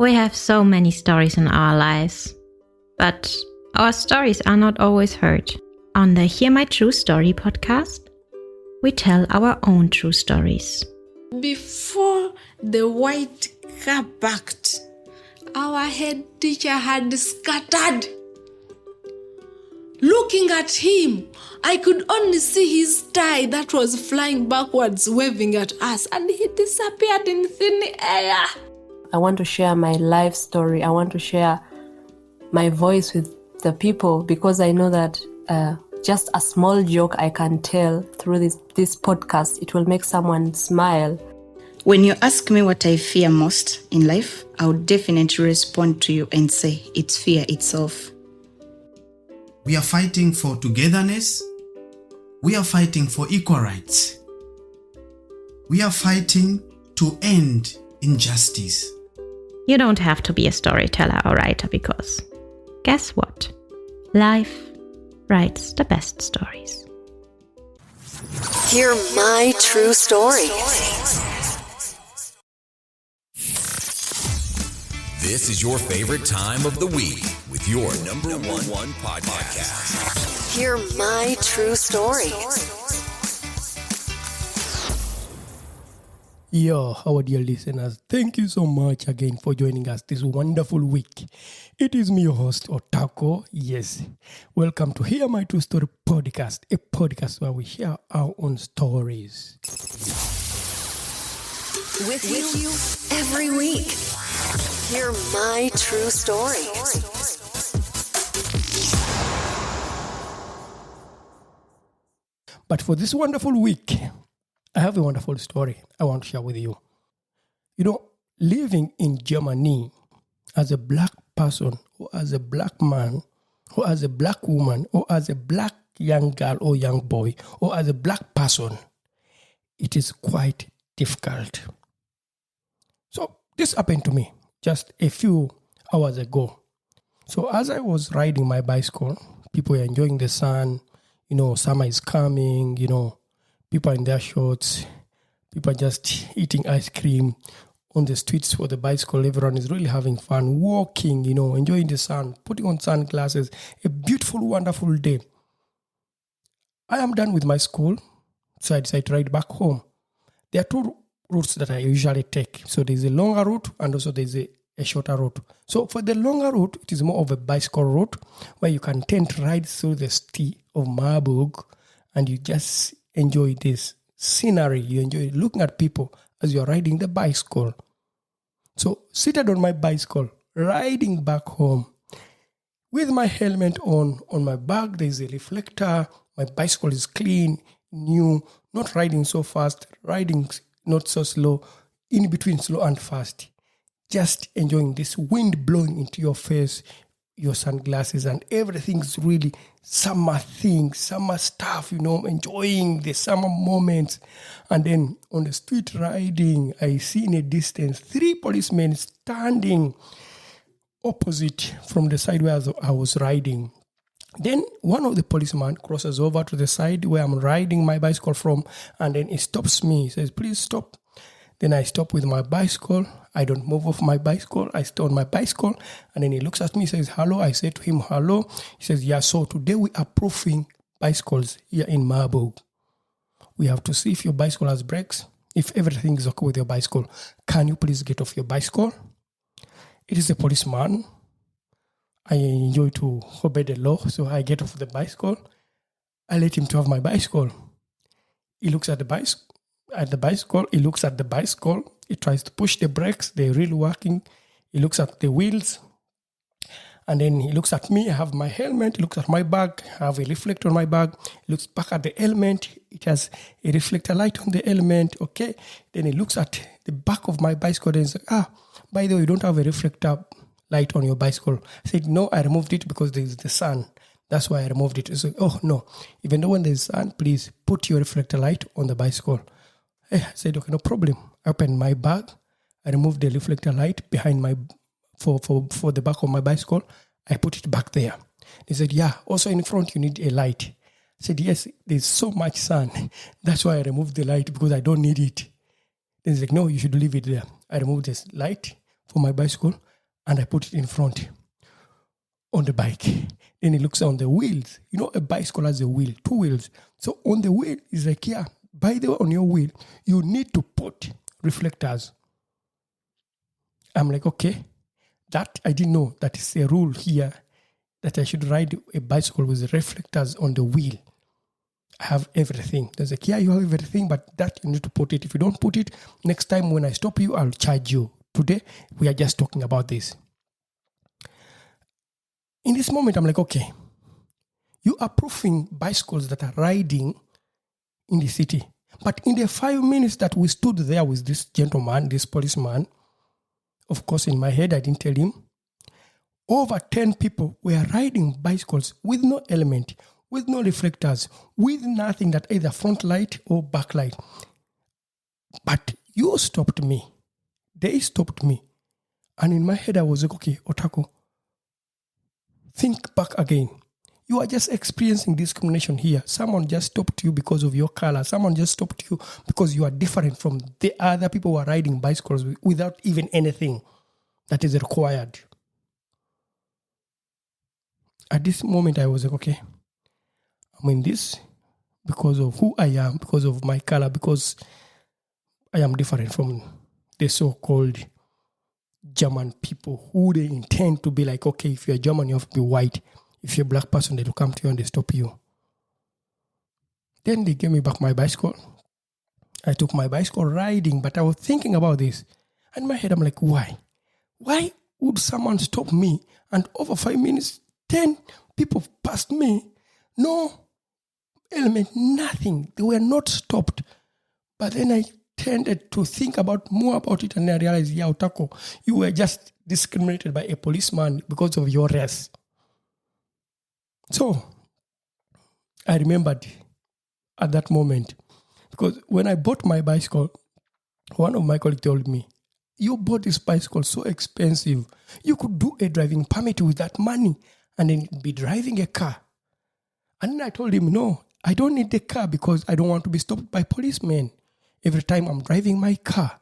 We have so many stories in our lives, but our stories are not always heard. On the Hear My True Story podcast, we tell our own true stories. Before the white car parked, our head teacher had scattered. Looking at him, I could only see his tie that was flying backwards, waving at us, and he disappeared in thin air. I want to share my life story. I want to share my voice with the people because I know that just a small joke I can tell through this podcast, it will make someone smile. When you ask me what I fear most in life, I would definitely respond to you and say it's fear itself. We are fighting for togetherness. We are fighting for equal rights. We are fighting to end injustice. You don't have to be a storyteller or writer because, guess what? Life writes the best stories. Hear my true story. This is your favorite time of the week with your number one podcast. Hear my true story. Yo, our dear listeners, thank you so much again for joining us this wonderful week. It is me, your host, Otako. Yes, welcome to Hear My True Story podcast, a podcast where we share our own stories. With you every week. Hear my true story. But for this wonderful week, I have a wonderful story I want to share with you. You know, living in Germany as a black person, or as a black man, or as a black woman, or as a black young girl or young boy, or as a black person, it is quite difficult. So this happened to me just a few hours ago. So as I was riding my bicycle, people were enjoying the sun, summer is coming, people are in their shorts, people are just eating ice cream on the streets for the bicycle. Everyone is really having fun, walking, enjoying the sun, putting on sunglasses. A beautiful, wonderful day. I am done with my school, so I decided to ride back home. There are two routes that I usually take. So there's a longer route and also there's a shorter route. So for the longer route, it is more of a bicycle route where you can tend to ride through the city of Marburg and you just enjoy this scenery. You enjoy looking at people as you're riding the bicycle. So seated on my bicycle, riding back home with my helmet on my back, there's a reflector. My bicycle is clean, new, not riding so fast, riding not so slow, in between slow and fast. Just enjoying this wind blowing into your face, your sunglasses, and everything's really summer things, summer stuff, enjoying the summer moments. And then on the street riding, I see in a distance 3 policemen standing opposite from the side where I was riding. Then one of the policemen crosses over to the side where I'm riding my bicycle from, and then he stops me. He says, "Please stop." Then I stop with my bicycle. I don't move off my bicycle. I stay on my bicycle. And then he looks at me, says, "Hello." I say to him, "Hello." He says, "Yeah, so today we are proofing bicycles here in Marburg. We have to see if your bicycle has brakes, if everything is okay with your bicycle. Can you please get off your bicycle?" It is a policeman. I enjoy to obey the law, so I get off the bicycle. I let him to have my bicycle. He looks at the bicycle. He looks at the bicycle. He tries to push the brakes. They're really working. He looks at the wheels. And then he looks at me. I have my helmet. He looks at my bag. I have a reflector on my bag. He looks back at the helmet. It has a reflector light on the helmet. Okay. Then he looks at the back of my bicycle and he's like, by the way, you don't have a reflector light on your bicycle. I said, "No, I removed it because there's the sun. That's why I removed it." He said, "Oh, no. Even though when there's sun, please put your reflector light on the bicycle." I said, "Okay, no problem." I opened my bag. I removed the reflector light behind for the back of my bicycle. I put it back there. He said, "Yeah, also in front you need a light." I said, "Yes, there's so much sun. That's why I removed the light because I don't need it." Then he's like, "No, you should leave it there." I removed this light for my bicycle. and I put it in front on the bike. Then he looks on the wheels. You know, a bicycle has a wheel, 2 wheels. So on the wheel, he's like, yeah, by the way, on your wheel, you need to put reflectors. I'm like, okay. That I didn't know that is a rule here that I should ride a bicycle with reflectors on the wheel. I have everything. There's like, yeah, you have everything, but that you need to put it. If you don't put it, next time when I stop you, I'll charge you. Today, we are just talking about this. In this moment, I'm like, okay, you are proofing bicycles that are riding in the city. But in the 5 minutes that we stood there with this gentleman, this policeman, of course, in my head, I didn't tell him, over 10 people were riding bicycles with no element, with no reflectors, with nothing that either front light or back light. But you stopped me. They stopped me. And in my head, I was like, okay, Otako, think back again. You are just experiencing discrimination here. Someone just stopped you because of your color. Someone just stopped you because you are different from the other people who are riding bicycles without even anything that is required. At this moment, I was like, okay, I'm in this because of who I am, because of my color, because I am different from the so-called German people who they intend to be like, okay, if you're German, you have to be white. If you're a black person, they will come to you and they stop you. Then they gave me back my bicycle. I took my bicycle riding, but I was thinking about this. And in my head, I'm like, why? Why would someone stop me? And over 5 minutes, 10 people passed me. No element, nothing. They were not stopped. But then I tended to think more about it, and I realized, yeah, Otako, you were just discriminated by a policeman because of your race. So I remembered at that moment, because when I bought my bicycle, one of my colleagues told me, you bought this bicycle so expensive. You could do a driving permit with that money and then be driving a car. And then I told him, no, I don't need the car because I don't want to be stopped by policemen every time I'm driving my car.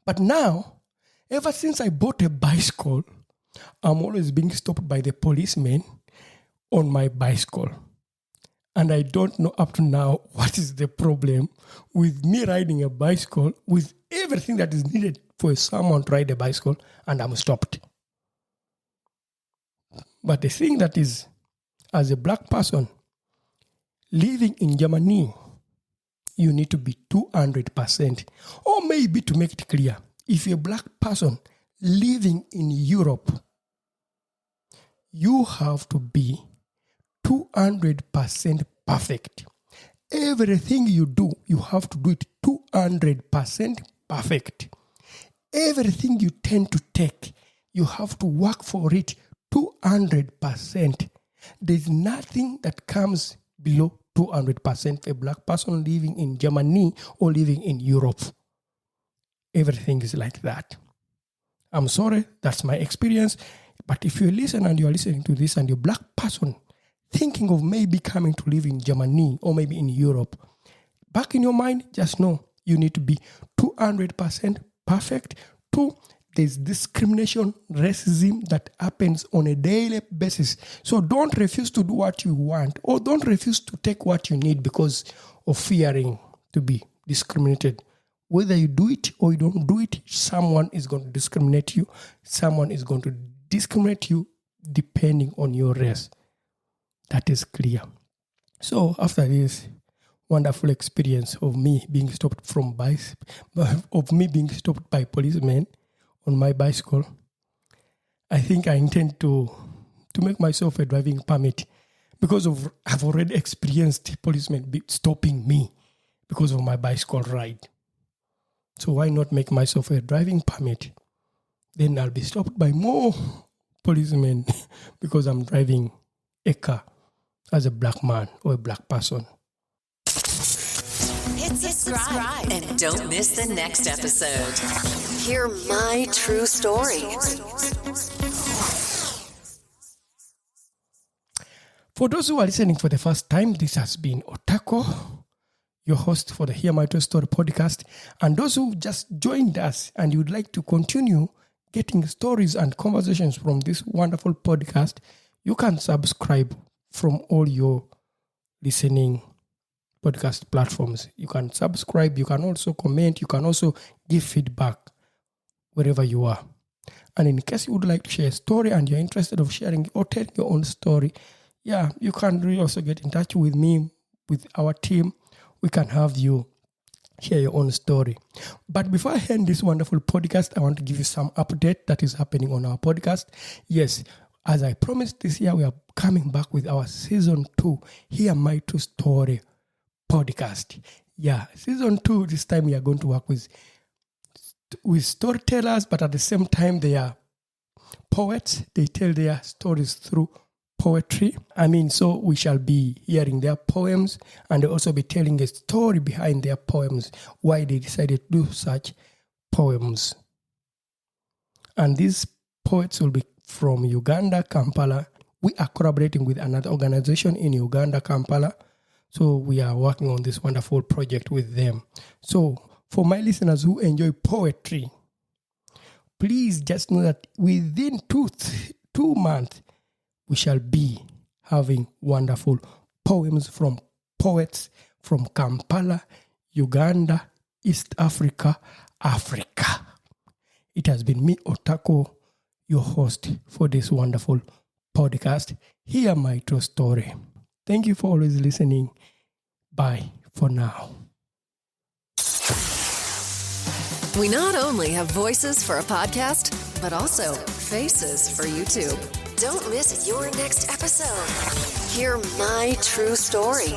But now, ever since I bought a bicycle, I'm always being stopped by the policemen on my bicycle. And I don't know up to now what is the problem with me riding a bicycle with everything that is needed for someone to ride a bicycle, and I'm stopped. But the thing that is, as a black person living in Germany, you need to be 200%. Or maybe to make it clear, if you're a black person living in Europe, you have to be 200% perfect. Everything you do, you have to do it 200% perfect. Everything you tend to take, you have to work for it 200%. There's nothing that comes below 200% for a black person living in Germany or living in Europe. Everything is like that. I'm sorry, that's my experience. But if you listen and you're listening to this and you're a black person thinking of maybe coming to live in Germany or maybe in Europe, back in your mind, just know you need to be 200% perfect. 2, there's discrimination, racism that happens on a daily basis. So don't refuse to do what you want, or don't refuse to take what you need because of fearing to be discriminated. Whether you do it or you don't do it, someone is going to discriminate you. Someone is going to discriminate you depending on your race. That is clear. So after this wonderful experience of me being stopped by policemen on my bicycle, I think I intend to make myself a driving permit because I've already experienced policemen stopping me because of my bicycle ride. So why not make myself a driving permit? Then I'll be stopped by more policemen because I'm driving a car as a black man or a black person. Hit subscribe and don't miss the next episode. Hear my true story. For those who are listening for the first time, this has been Otako, your host for the Hear My True Story podcast. And those who just joined us and you'd like to continue getting stories and conversations from this wonderful podcast, you can subscribe from all your listening podcast platforms. You can subscribe, you can also comment, you can also give feedback wherever you are. And in case you would like to share a story and you're interested of sharing or telling your own story, you can really also get in touch with me, with our team. We can have you share your own story. But before I end this wonderful podcast, I want to give you some update that is happening on our podcast. Yes, as I promised this year, we are coming back with our season 2, Hear My True Story podcast. Season 2, this time we are going to work with storytellers, but at the same time they are poets. They tell their stories through poetry. So we shall be hearing their poems, and they'll also be telling a story behind their poems, why they decided to do such poems. And these poets will be from Uganda, Kampala. We are collaborating with another organization in Uganda, Kampala. So we are working on this wonderful project with them. So for my listeners who enjoy poetry, please just know that within 2 months, we shall be having wonderful poems from poets from Kampala, Uganda, East Africa, Africa. It has been me, Otako, your host for this wonderful podcast, Hear My True Story. Thank you for always listening. Bye for now. We not only have voices for a podcast, but also faces for YouTube. Don't miss your next episode. Hear My True Story.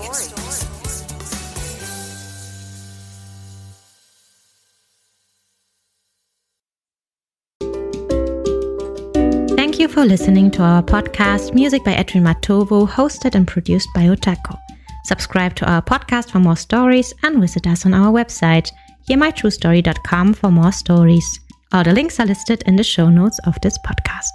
Thank you for listening to our podcast, Music by Edwin Matovo, hosted and produced by Otako. Subscribe to our podcast for more stories and visit us on our website, hearmytruestory.com, for more stories. All the links are listed in the show notes of this podcast.